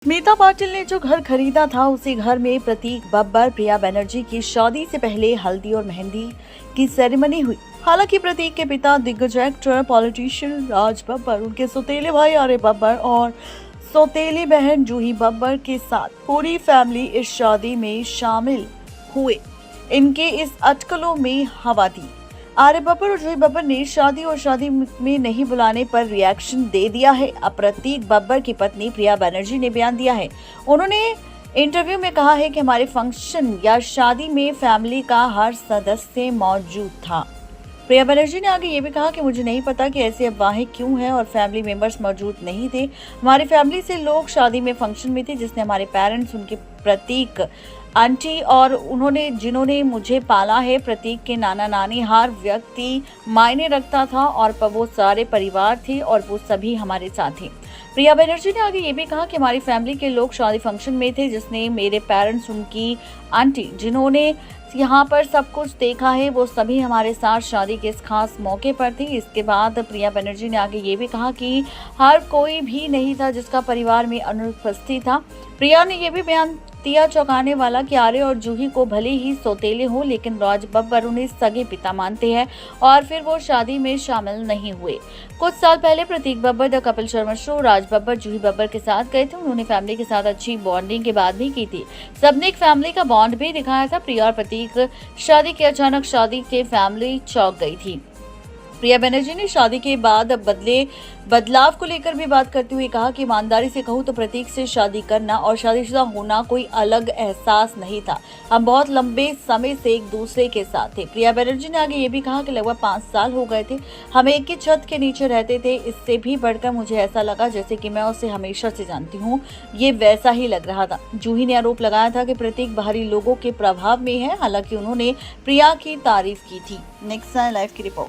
स्मिता पाटिल ने जो घर खरीदा था उसी घर में प्रतीक बब्बर प्रिया बनर्जी की शादी से पहले हल्दी और मेहंदी की सेरेमनी हुई। हालांकि प्रतीक के पिता दिग्गज एक्टर पॉलिटिशियन राज बब्बर उनके सौतेले भाई आर्य बब्बर और सौतेली बहन जूही बब्बर के साथ पूरी फैमिली इस शादी में शामिल हुए। इनके इस अटकलों में हवा दी। आर्य बब्बर और जूही बब्बर ने शादी में नहीं बुलाने पर रिएक्शन दे दिया है। अब प्रतीक बब्बर की पत्नी प्रिया बनर्जी ने बयान दिया है। उन्होंने इंटरव्यू में कहा है कि हमारे फंक्शन या शादी में फैमिली का हर सदस्य मौजूद था। प्रिया बनर्जी ने आगे ये भी कहा कि मुझे नहीं पता कि ऐसी अफवाहें क्यों हैं और फैमिली मेंबर्स मौजूद नहीं थे। हमारी फैमिली से लोग शादी में फंक्शन में थे, जिसने हमारे पेरेंट्स, उनके प्रतीक आंटी और जिन्होंने मुझे पाला है। प्रतीक के नाना नानी हर व्यक्ति मायने रखता था और वो सारे परिवार थे और वो सभी हमारे साथ थे। प्रिया बनर्जी ने आगे ये भी कहा कि हमारी फैमिली के लोग शादी फंक्शन में थे, जिसने मेरे पेरेंट्स, उनकी आंटी, जिन्होंने यहाँ पर सब कुछ देखा है, वो सभी हमारे साथ शादी के इस खास मौके पर थी। इसके बाद प्रिया बनर्जी ने आगे ये भी कहा कि हर कोई भी नहीं था जिसका परिवार में अनुपस्थित था। प्रिया ने ये भी बयान दिया चौंकाने वाला कि आर्य और जूही को भले ही सौतेले हो, लेकिन राज बब्बर उन्हें सगे पिता मानते हैं और फिर वो शादी में शामिल नहीं हुए। कुछ साल पहले प्रतीक बब्बर द कपिल शर्मा शो राज बब्बर जूही बब्बर के साथ गए थे। उन्होंने फैमिली के साथ अच्छी बॉन्डिंग की बात भी की थी। सबने एक फैमिली का बॉन्ड भी दिखाया था। प्रिया और प्रतीक शादी के अचानक शादी के फैमिली चौंक गई थी। प्रिया बनर्जी ने शादी के बाद बदलाव को लेकर भी बात करते हुए कहा कि ईमानदारी से कहूँ तो प्रतीक से शादी करना और शादीशुदा होना कोई अलग एहसास नहीं था। हम बहुत लंबे समय से एक दूसरे के साथ थे। प्रिया बनर्जी ने आगे ये भी कहा कि लगभग 5 साल हो गए थे, हम एक ही छत के नीचे रहते थे। इससे भी बढ़कर मुझे ऐसा लगा जैसे कि मैं उसे हमेशा से जानती हूँ। ये वैसा ही लग रहा था। जूही ने आरोप लगाया था कि प्रतीक बाहरी लोगों के प्रभाव में है, हालांकि उन्होंने प्रिया की तारीफ की थी। नेक्स्ट लाइव की रिपोर्ट।